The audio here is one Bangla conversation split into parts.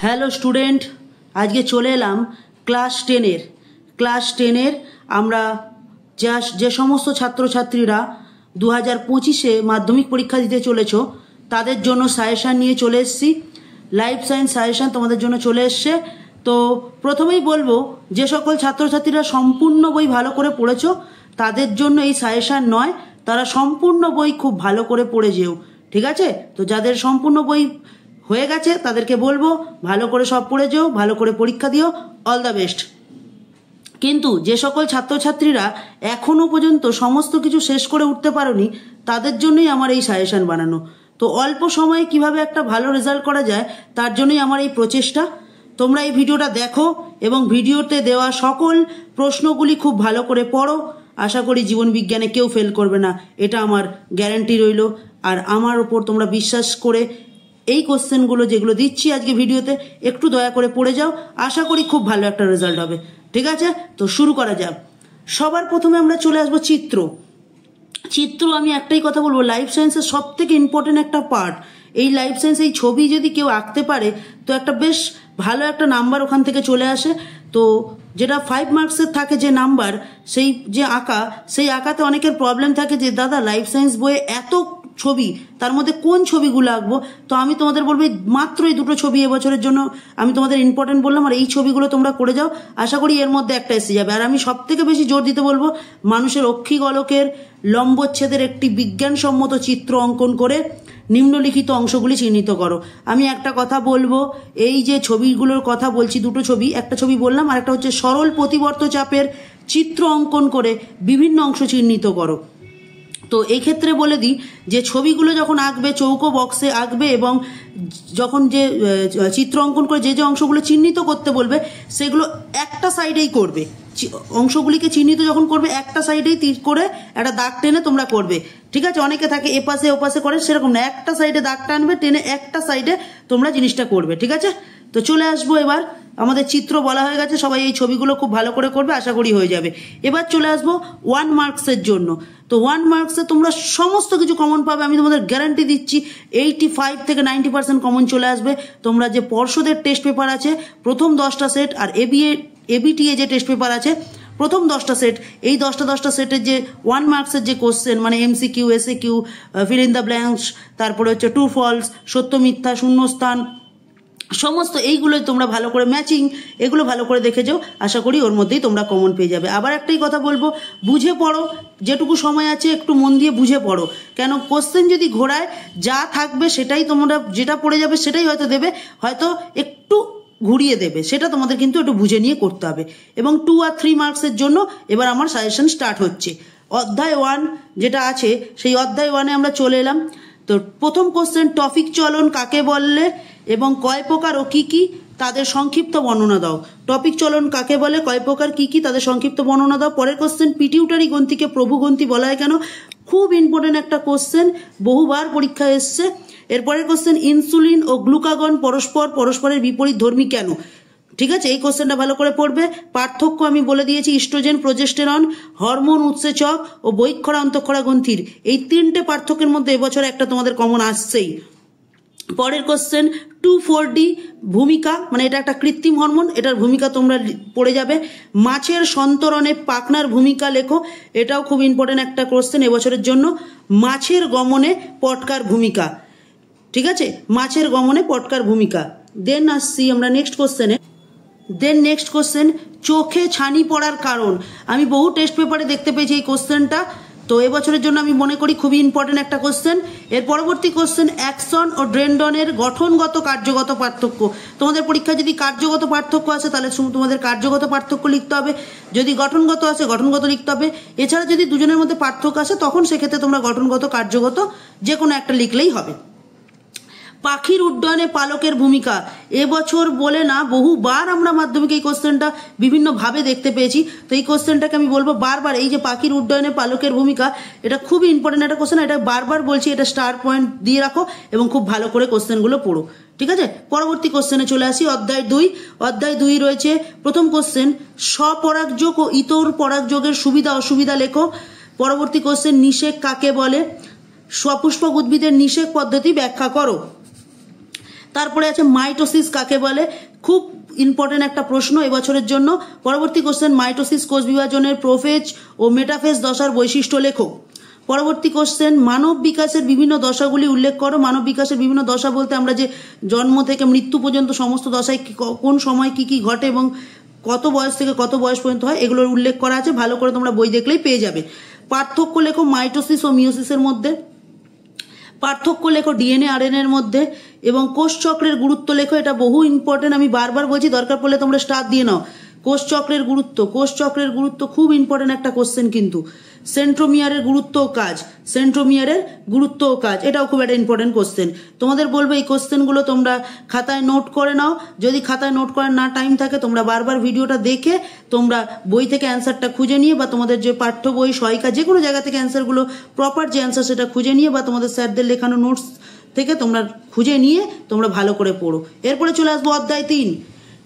হ্যালো স্টুডেন্ট, আজকে চলে এলাম ক্লাস টেনের আমরা যে সমস্ত ছাত্রছাত্রীরা 2025-এ মাধ্যমিক পরীক্ষা দিতে চলেছ তাদের জন্য সাজেশান নিয়ে চলে এসেছি। লাইফ সায়েন্স সাজেশান তোমাদের জন্য চলে এসছে। তো প্রথমেই বলবো, যে সকল ছাত্রছাত্রীরা সম্পূর্ণ বই ভালো করে পড়েছো তাদের জন্য এই সাজেশান নয়, তারা সম্পূর্ণ বই খুব ভালো করে পড়ে যেও, ঠিক আছে? তো যাদের সম্পূর্ণ বই হয়ে গেছে তাদেরকে বলবো ভালো করে সব পড়ে যেও, ভালো করে পরীক্ষা দিও, অল দ্য বেস্ট। কিন্তু যে সকল ছাত্রছাত্রীরা এখনো পর্যন্ত সমস্ত কিছু শেষ করে উঠতে পারোনি তাদের জন্যই আমার এই সাজেশান বানানো। তো অল্প সময়ে কিভাবে একটা ভালো রেজাল্ট করা যায় তার জন্যই আমার এই প্রচেষ্টা। তোমরা এই ভিডিওটা দেখো এবং ভিডিওতে দেওয়া সকল প্রশ্নগুলি খুব ভালো করে পড়ো। আশা করি জীবন বিজ্ঞানে কেউ ফেল করবে না, এটা আমার গ্যারান্টি রইল। আর আমার ওপর তোমরা বিশ্বাস করে এই কোশ্চেনগুলো যেগুলো দিচ্ছি আজকে ভিডিওতে একটু দয়া করে পড়ে যাও, আশা করি খুব ভালো একটা রেজাল্ট হবে, ঠিক আছে? তো শুরু করা যাক। সবার প্রথমে আমরা চলে আসবো চিত্র। আমি একটাই কথা বলবো, লাইফ সায়েন্সের সব থেকে ইম্পর্টেন্ট একটা পার্ট এই লাইফ সায়েন্স। এই ছবি যদি কেউ আঁকতে পারে তো একটা বেশ ভালো একটা নাম্বার ওখান থেকে চলে আসে। তো যেটা 5 মার্কসের থাকে যে নাম্বার, সেই যে আঁকা, সেই আঁকাতে অনেকের প্রবলেম থাকে যে দাদা লাইফ সায়েন্স বইয়ে এত ছবি, তার মধ্যে কোন ছবিগুলো আঁকবো? তো আমি তোমাদের বলবো মাত্র এই দুটো ছবি এবছরের জন্য আমি তোমাদের ইম্পর্টেন্ট বললাম, আর এই ছবিগুলো তোমরা করে যাও, আশা করি এর মধ্যে একটা এসে যাবে। আর আমি সব থেকে বেশি জোর দিতে বলবো মানুষের অক্ষিগোলকের লম্বচ্ছেদের একটি বিজ্ঞানসম্মত চিত্র অঙ্কন করে নিম্নলিখিত অংশগুলি চিহ্নিত করো। আমি একটা কথা বলবো, এই যে ছবিগুলোর কথা বলছি, দুটো ছবি, একটা ছবি বললাম আর একটা হচ্ছে সরল প্রতিবর্ত চাপের চিত্র অঙ্কন করে বিভিন্ন অংশ চিহ্নিত করো। তো এই ক্ষেত্রে বলে দিই যে ছবিগুলো যখন আঁকবে চৌকো বক্সে আঁকবে এবং যখন যে চিত্র অঙ্কন করে যে অংশগুলো চিহ্নিত করতে বলবে সেগুলো একটা সাইডেই করবে। অংশগুলিকে চিহ্নিত যখন করবে একটা সাইডেই তীর করে একটা দাগ টেনে তোমরা করবে, ঠিক আছে? অনেকে থাকে এপাশে ওপাশে করে, সেরকম না, একটা সাইডে দাগ টানবে, টেনে একটা সাইডে তোমরা জিনিসটা করবে, ঠিক আছে? তো চলে আসবো এবার, আমাদের চিত্র বলা হয়ে গেছে, সবাই এই ছবিগুলো খুব ভালো করে করবে, আশা করি হয়ে যাবে। এবার চলে আসবো 1 মার্কসের জন্য। তো 1 মার্কসে তোমরা সমস্ত কিছু কমন পাবে, আমি তোমাদের গ্যারান্টি দিচ্ছি 85 থেকে 90% কমন চলে আসবে। তোমরা যে পর্ষদের টেস্ট পেপার আছে প্রথম 10টা সেট, আর এবিটিএ যে টেস্ট পেপার আছে প্রথম 10টা সেট, এই 10টা সেটের যে 1 মার্কসের যে কোশ্চেন, মানে MCQ, SAQ, fill in the blanks, তারপরে হচ্ছে ট্রু ফলস, সত্য মিথ্যা, শূন্যস্থান, সমস্ত এইগুলোই তোমরা ভালো করে ম্যাচিং, এগুলো ভালো করে দেখে যাও, আশা করি ওর মধ্যেই তোমরা কমন পেয়ে যাবে। আবার একটাই কথা বলবো, বুঝে পড়ো, যেটুকু সময় আছে একটু মন দিয়ে বুঝে পড়ো, কেন কোশ্চেন যদি ঘোরায় যা থাকবে সেটাই তোমরা, যেটা পড়ে যাবে সেটাই হয়তো দেবে, হয়তো একটু ঘুরিয়ে দেবে, সেটা তোমাদের কিন্তু একটু বুঝে নিয়ে করতে হবে। এবং 2 আর 3 মার্কসের জন্য এবার আমার সাজেশন স্টার্ট হচ্ছে। অধ্যায় 1 যেটা আছে সেই অধ্যায় 1-এ আমরা চলে এলাম। তো প্রথম কোশ্চেন, টপিক চলন কাকে বললে এবং কয় প্রকার ও কি কি তাদের সংক্ষিপ্ত বর্ণনা দাও। টপিক চলন কাকে বলে, কয় প্রকার, কি কি তাদের সংক্ষিপ্ত বর্ণনা দাও। পরের কোশ্চেন, পিটিউটারি গ্রন্থিকে প্রভু গ্রন্থি বলা হয় কেন? খুব ইম্পর্টেন্ট একটা কোশ্চেন, বহুবার পরীক্ষায় এসছে। এরপরের কোশ্চেন, ইনসুলিন ও গ্লুকাগন পরস্পরের বিপরীত ধর্মী কেন? ঠিক আছে, এই কোশ্চেনটা ভালো করে পড়বে। পার্থক্য আমি বলে দিয়েছি, ইস্ট্রোজেন, প্রোজেস্টেরন, হরমোন উৎসেচক ও বৈক্ষরা অন্তঃক্ষরা গ্রন্থির, এই 3টে পার্থক্যের মধ্যে এবছর একটা তোমাদের কমন আসছেই। পরের কোশ্চেন, 2,4-D ভূমিকা, মানে এটা একটা কৃত্রিম হরমোন, এটার ভূমিকা তোমরা পড়ে যাবে। মাছের সন্তরণে পাখনার ভূমিকা লেখো, এটাও খুব ইম্পর্টেন্ট একটা কোশ্চেন এবছরের জন্য। মাছের গমনে পটকার ভূমিকা, ঠিক আছে, মাছের গমনে পটকার ভূমিকা। দেন আসছি আমরা নেক্সট কোশ্চেন, চোখে ছানি পড়ার কারণ। আমি বহু টেস্ট পেপারে দেখতে পেয়েছি এই কোশ্চেনটা, তো এবছরের জন্য আমি মনে করি খুবই ইম্পর্টেন্ট একটা কোশ্চেন। এর পরবর্তী কোশ্চেন, অ্যাকসন ও ডেনড্রনের গঠনগত কার্যগত পার্থক্য। তোমাদের পরীক্ষায় যদি কার্যগত পার্থক্য আছে তাহলে তোমাদের কার্যগত পার্থক্য লিখতে হবে, যদি গঠনগত আছে গঠনগত লিখতে হবে। এছাড়া যদি দুজনের মধ্যে পার্থক্য আছে তখন সেক্ষেত্রে তোমরা গঠনগত কার্যগত যে কোনো একটা লিখলেই হবে। পাখির উড্ডয়নে পালকের ভূমিকা, এবছর বলে না বহুবার আমরা মাধ্যমিক এই কোশ্চেনটা বিভিন্নভাবে দেখতে পেয়েছি। তো এই কোশ্চেনটাকে আমি বলবো বারবার, এই যে পাখির উড্ডয়নে পালকের ভূমিকা, এটা খুবই ইম্পর্টেন্ট একটা কোশ্চেন, এটা বারবার বলছি, এটা স্টার পয়েন্ট দিয়ে রাখো এবং খুব ভালো করে কোশ্চেনগুলো পড়ো, ঠিক আছে? পরবর্তী কোশ্চেনে চলে আসি, অধ্যায় 2 রয়েছে। প্রথম কোশ্চেন, স্বপরাগযোগ ও ইতর পরাগযোগের সুবিধা অসুবিধা লেখো। পরবর্তী কোশ্চেন, নিষেক কাকে বলে? সপুষ্পক উদ্ভিদের নিষেক পদ্ধতি ব্যাখ্যা করো। তারপরে আছে মাইটোসিস কাকে বলে, খুব ইম্পর্টেন্ট একটা প্রশ্ন এবছরের জন্য। পরবর্তী কোশ্চেন, মাইটোসিস কোষ বিভাজনের প্রোফেজ ও মেটাফেজ দশার বৈশিষ্ট্য লেখো। পরবর্তী কোশ্চেন, মানব বিকাশের বিভিন্ন দশাগুলি উল্লেখ করো। মানব বিকাশের বিভিন্ন দশা বলতে আমরা যে জন্ম থেকে মৃত্যু পর্যন্ত সমস্ত দশায় কোন সময় কি কি ঘটে এবং কত বয়স থেকে কত বয়স পর্যন্ত হয় এগুলোর উল্লেখ করা আছে, ভালো করে তোমরা বই দেখলেই পেয়ে যাবে। পার্থক্য লেখো মাইটোসিস ও মিওসিসের মধ্যে, পার্থক্য লেখো ডিএনএ আরএনএ এর মধ্যে, এবং কোষ চক্রের গুরুত্ব লেখো। এটা বহু ইম্পর্টেন্ট, আমি বারবার বলছি, দরকার পড়লে তোমরা স্টার দিয়ে নাও। কোষ চক্রের গুরুত্ব, কোষ চক্রের গুরুত্ব খুব ইম্পর্টেন্ট একটা কোশ্চেন কিন্তু। সেন্ট্রোমিয়ারের গুরুত্ব ও কাজ, সেন্ট্রোমিয়ারের গুরুত্ব ও কাজ, এটাও খুব একটা ইম্পর্টেন্ট কোশ্চেন। তোমাদের বলবো এই কোশ্চেনগুলো তোমরা খাতায় নোট করে নাও। যদি খাতায় নোট করার না টাইম থাকে তোমরা বারবার ভিডিওটা দেখে তোমরা বই থেকে অ্যান্সারটা খুঁজে নিয়ে, বা তোমাদের যে পাঠ্য বই সহায়িকা যে কোনো জায়গা থেকে অ্যান্সারগুলো প্রপার যে অ্যান্সার সেটা খুঁজে নিয়ে, বা তোমাদের স্যারদের লেখানো নোটস থেকে তোমরা খুঁজে নিয়ে তোমরা ভালো করে পড়ো। এরপরে চলে আসবো অধ্যায় 3,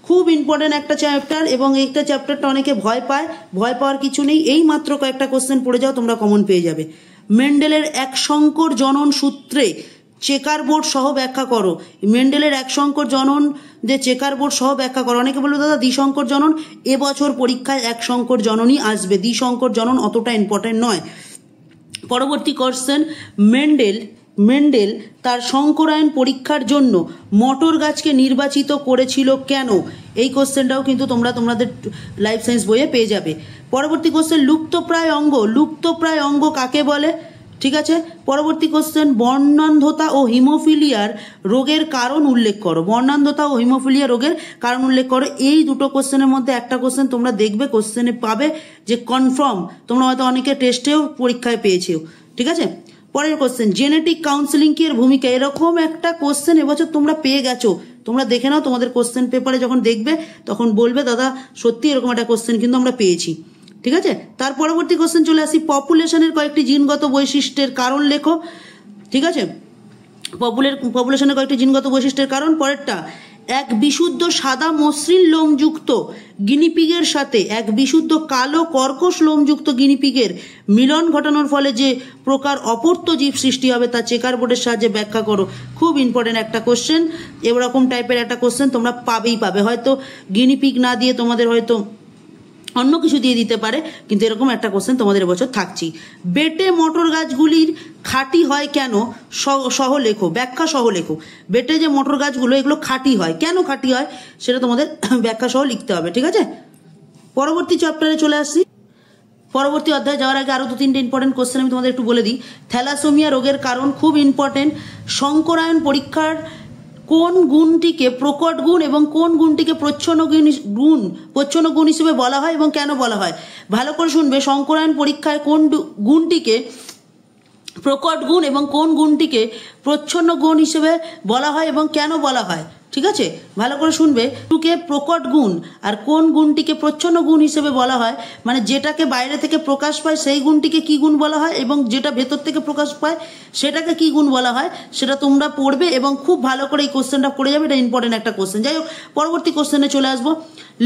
খুব ইম্পর্টেন্ট একটা চ্যাপ্টার, এবং এইটা চ্যাপ্টারটা অনেকে ভয় পায়, ভয় পাওয়ার কিছু নেই, এই মাত্র কয়েকটা কোশ্চেন পড়ে যাও তোমরা কমন পেয়ে যাবে। মেন্ডেলের এক সংকর জনন সূত্রে চেকার বোর্ড সহ ব্যাখ্যা করো। মেন্ডেলের এক সংকর জনন যে চেকার বোর্ড সহ ব্যাখ্যা করো। অনেকে বলবে দাদা দ্বিসংকর জনন, এবছর পরীক্ষায় এক সংকর জননই আসবে, দ্বিসংকর জনন অতটা ইম্পর্টেন্ট নয়। পরবর্তী কোশ্চেন, মেন্ডেল তার সংকরায়ন পরীক্ষার জন্য মটর গাছকে নির্বাচিত করেছিল কেন? এই কোশ্চেনটাও কিন্তু তোমরা তোমাদের লাইফ সায়েন্স বইয়ে পেয়ে যাবে। পরবর্তী কোশ্চেন, লুপ্তপ্রায় অঙ্গ কাকে বলে? ঠিক আছে। পরবর্তী কোশ্চেন, বর্ণান্ধতা ও হিমোফিলিয়ার রোগের কারণ উল্লেখ করো। বর্ণান্ধতা ও হিমোফিলিয়া রোগের কারণ উল্লেখ করো। এই দুটো কোশ্চেনের মধ্যে একটা কোশ্চেন তোমরা দেখবে কোশ্চেনে পাবে যে কনফার্ম, তোমরা হয়তো অনেকে টেস্টেও পরীক্ষায় পেয়েছেও। ঠিক আছে। পরের কোশ্চেন, জেনেটিক কাউন্সিলিং কি এর ভূমিকা? এরকম একটা কোশ্চেন এবছর তোমরা পেয়ে গেছো, তোমরা দেখে নাও, তোমাদের কোশ্চেন পেপারে যখন দেখবে তখন বলবে দাদা সত্যি এরকম একটা কোশ্চেন কিন্তু আমরা পেয়েছি। ঠিক আছে। তার পরবর্তী কোশ্চেন চলে আসি, পপুলেশনের কয়েকটি জিনগত বৈশিষ্ট্যের কারণ লেখো। ঠিক আছে, পপুলেশনের কয়েকটি জিনগত বৈশিষ্ট্যের কারণ। পরেরটা, এক বিশুদ্ধ সাদা মসৃণ লোমযুক্ত গিনিপিগের সাথে এক বিশুদ্ধ কালো কর্কশ লোমযুক্ত গিনিপিগের মিলন ঘটানোর ফলে যে প্রকার অপত্য জীব সৃষ্টি হবে তা চেকার বোর্ডের সাহায্যে ব্যাখ্যা করো। খুব ইম্পর্টেন্ট একটা কোশ্চেন, এরকম টাইপের একটা কোশ্চেন তোমরা পাবে, হয়তো গিনিপিগ না দিয়ে তোমাদের হয়তো অন্য কিছু দিয়ে দিতে পারে, কিন্তু এরকম একটা কোশ্চেন তোমাদের এবছর থাকছি। বেটে মটর গাছগুলির খাঁটি হয় কেন? সহ লেখো, ব্যাখ্যা সহ লেখো। বেটে যে মটর গাছগুলো এগুলো খাঁটি হয়, কেন খাঁটি হয় সেটা তোমাদের ব্যাখ্যা সহ লিখতে হবে। ঠিক আছে। পরবর্তী চ্যাপ্টারে চলে আসছি। পরবর্তী অধ্যায়ে যাওয়ার আগে আরো 2-3টে ইম্পর্টেন্ট কোশ্চেন আমি তোমাদের একটু বলে দিই। থ্যালাসেমিয়া রোগের কারণ, খুব ইম্পর্টেন্ট। সংকরায়ন পরীক্ষার কোন গুণটিকে প্রকট গুণ এবং কোন গুণটিকে প্রচ্ছন্ন গুণ হিসেবে বলা হয় এবং কেন বলা হয়? ভালো করে শুনবে। সংকরায়ন পরীক্ষায় কোন গুণটিকে প্রকট গুণ এবং কোন গুণটিকে প্রচ্ছন্ন গুণ হিসেবে বলা হয় এবং কেন বলা হয়? ঠিক আছে, ভালো করে শুনবে। টুকে প্রকট গুণ আর কোন গুণটিকে প্রচ্ছন্ন গুণ হিসেবে বলা হয়, মানে যেটাকে বাইরে থেকে প্রকাশ পায় সেই গুণটিকে কি গুণ বলা হয়, এবং যেটা ভেতর থেকে প্রকাশ পায় সেটাকে কি গুণ বলা হয়, সেটা তোমরা পড়বে এবং খুব ভালো করে এই কোশ্চেনটা পড়ে যাবে। এটা ইম্পর্টেন্ট একটা কোশ্চেন। যাই হোক, পরবর্তী কোশ্চেনে চলে আসবো।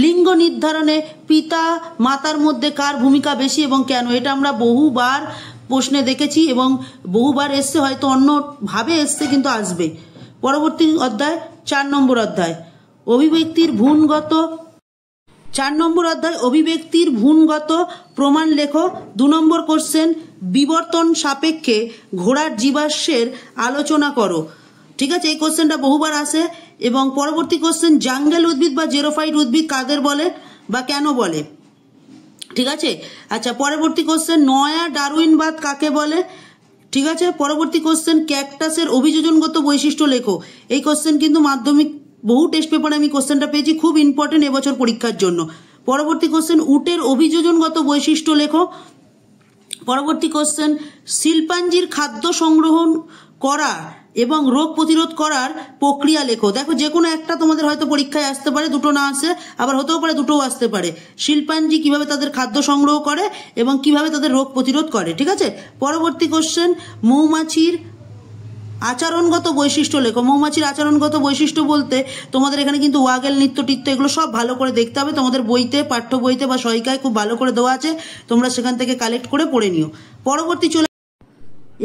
লিঙ্গ নির্ধারণে পিতা মাতার মধ্যে কার ভূমিকা বেশি এবং কেন? এটা আমরা বহুবার প্রশ্নে দেখেছি এবং বহুবার এসছে, হয়তো অন্যভাবে এসছে কিন্তু আসবে। পরবর্তী অধ্যায় 4 নম্বর অধ্যায়, অভিব্যক্তির ভ্রূণগত 4 নম্বর অধ্যায় অভিব্যক্তির ভ্রূণগত প্রমাণ লেখো। 2 নম্বর কোশ্চেন, বিবর্তন সাপেক্ষে ঘোড়ার জীবাশ্মের আলোচনা করো। ঠিক আছে, এই কোশ্চেনটা বহুবার আসে। এবং পরবর্তী কোশ্চেন, জাঙ্গেল উদ্ভিদ বা জেরোফাইট উদ্ভিদ কাদের বলে বা কেন বলে? ঠিক আছে। আচ্ছা, পরবর্তী কোশ্চেন, নয়া ডারউইনবাদ কাকে বলে? ঠিক আছে। পরবর্তী কোশ্চেন, ক্যাকটাসের অভিযোজনগত বৈশিষ্ট্য লেখো। এই কোশ্চেন কিন্তু মাধ্যমিক বহু টেস্ট পেপারে আমি কোশ্চেনটা পেয়েছি, খুব ইম্পর্টেন্ট এবছর পরীক্ষার জন্য। পরবর্তী কোশ্চেন, উটের অভিযোজনগত বৈশিষ্ট্য লেখো। পরবর্তী কোশ্চেন, শিল্পাঞ্জির খাদ্য সংগ্রহণ করা এবং রোগ প্রতিরোধ করার প্রক্রিয়া লেখো। দেখো, যে কোনো একটা তোমাদের হয়তো পরীক্ষায় আসতে পারে, দুটো না আসে, আবার হতেও পারে দুটোও আসতে পারে। শিল্পাঞ্জি কিভাবে তাদের খাদ্য সংগ্রহ করে এবং কিভাবে তাদের রোগ প্রতিরোধ করে। ঠিক আছে। পরবর্তী কোশ্চেন, মৌমাছির আচরণগত বৈশিষ্ট্য লেখো। মৌমাছির আচরণগত বৈশিষ্ট্য বলতে তোমাদের এখানে কিন্তু ওয়াগেল, নৃত্য টিত্য এগুলো সব ভালো করে দেখতে হবে। তোমাদের বইতে, পাঠ্য বইতে বা সহায়িকায় খুব ভালো করে দেওয়া আছে, তোমরা সেখান থেকে কালেক্ট করে পড়ে নিও।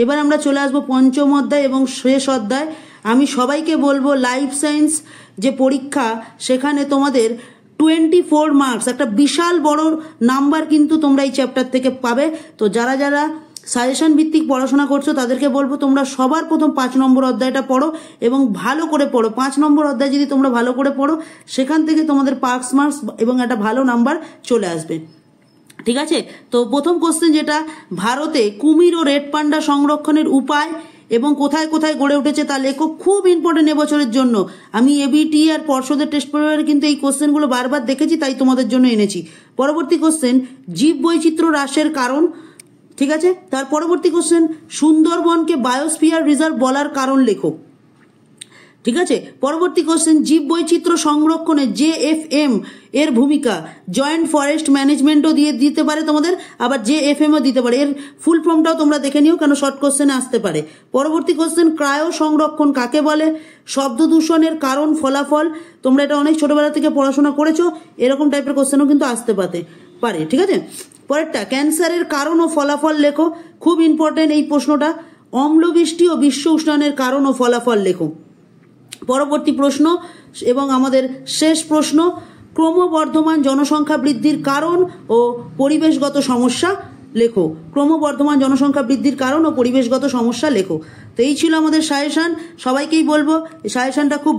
এবার আমরা চলে আসবো 5ম অধ্যায় এবং শেষ অধ্যায়, আমি সবাইকে বলবো লাইফ সায়েন্স যে পরীক্ষা সেখানে তোমাদের 24 মার্কস একটা বিশাল বড় নাম্বার কিন্তু তোমরা এই চ্যাপ্টার থেকে পাবে। তো যারা যারা সাজেশন ভিত্তিক পড়াশোনা করছো তাদেরকে বলবো তোমরা সবার প্রথম 5 নম্বর অধ্যায়টা পড়ো এবং ভালো করে পড়ো। 5 নম্বর অধ্যায় যদি তোমরা ভালো করে পড়ো সেখান থেকে তোমাদের পাস মার্কস এবং একটা ভালো নাম্বার চলে আসবে। ঠিক আছে, তো প্রথম কোশ্চেন যেটা, ভারতে কুমির ও রেড পান্ডা সংরক্ষণের উপায় এবং কোথায় কোথায় গড়ে উঠেছে তা লেখো। খুব ইম্পর্টেন্ট এবছরের জন্য। আমি এবিটি আর পর্ষদের টেস্ট পেপারে কিন্তু এই কোশ্চেনগুলো বারবার দেখেছি, তাই তোমাদের জন্য এনেছি। পরবর্তী কোশ্চেন, জীব বৈচিত্র্য হ্রাসের কারণ। ঠিক আছে, তার পরবর্তী কোশ্চেন, সুন্দরবনকে বায়োস্ফিয়ার রিজার্ভ বলার কারণ লেখো। ঠিক আছে, পরবর্তী কোশ্চেন, জীব বৈচিত্র্য সংরক্ষণে JFM এর ভূমিকা। জয়েন্ট ফরেস্ট ম্যানেজমেন্টও দিতে পারে তোমাদের, আবার JFMও দিতে পারে। এর ফুল ফর্মটাও তোমরা দেখে নিও, কেন শর্ট কোশ্চেনে আসতে পারে। পরবর্তী কোশ্চেন, ক্রায়ো সংরক্ষণ কাকে বলে। শব্দ দূষণের কারণ ফলাফল। তোমরা এটা অনেক ছোটবেলা থেকে পড়াশোনা করেছো, এরকম টাইপের কোশ্চেনও কিন্তু আসতে পারে। ঠিক আছে, পরেরটা, ক্যান্সারের কারণ ও ফলাফল লেখো। খুব ইম্পর্টেন্ট এই প্রশ্নটা। অম্লবৃষ্টি ও বিশ্ব উষ্ণায়নের কারণ ও ফলাফল লেখো। পরবর্তী প্রশ্ন এবং আমাদের শেষ প্রশ্ন, ক্রমবর্ধমান জনসংখ্যা বৃদ্ধির কারণ ও পরিবেশগত সমস্যা লেখো। ক্রমবর্ধমান জনসংখ্যা বৃদ্ধির কারণ ও পরিবেশগত সমস্যা লেখো। তো এই ছিল আমাদের সাজেশন। সবাইকেই বলবো সাজেশনটা খুব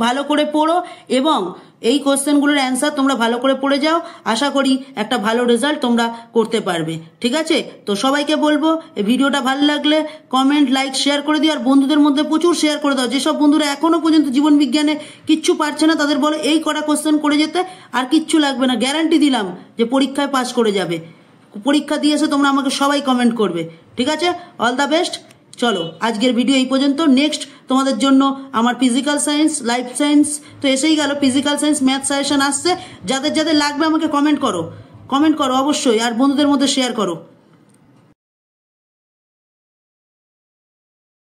ভালো করে পড়ো এবং এই কোশ্চেনগুলোর অ্যান্সার তোমরা ভালো করে পড়ে যাও। আশা করি একটা ভালো রেজাল্ট তোমরা করতে পারবে। ঠিক আছে, তো সবাইকে বলবো এই ভিডিওটা ভালো লাগলে কমেন্ট, লাইক, শেয়ার করে দিও। আর বন্ধুদের মধ্যে প্রচুর শেয়ার করে দাও। যেসব বন্ধুরা এখনো পর্যন্ত জীবন বিজ্ঞানে কিচ্ছু পারছে না তাদের বলো এই কটা কোশ্চেন করে যেতে, আর কিচ্ছু লাগবে না। গ্যারান্টি দিলাম যে পরীক্ষায় পাস করে যাবে। পরীক্ষা দিয়ে এসে তোমরা আমাকে সবাই কমেন্ট করবে। ঠিক আছে, অল দ্য বেস্ট। চলো আজকের ভিডিও এই পর্যন্ত। নেক্সট তোমাদের জন্য আমার ফিজিক্যাল সায়েন্স, লাইফ সায়েন্স তো এসেই গেল, ফিজিক্যাল সায়েন্স, ম্যাথ সাজেশন আসছে। যাদের যাদের লাগবে আমাকে কমেন্ট করো অবশ্যই, আর বন্ধুদের মধ্যে শেয়ার করো।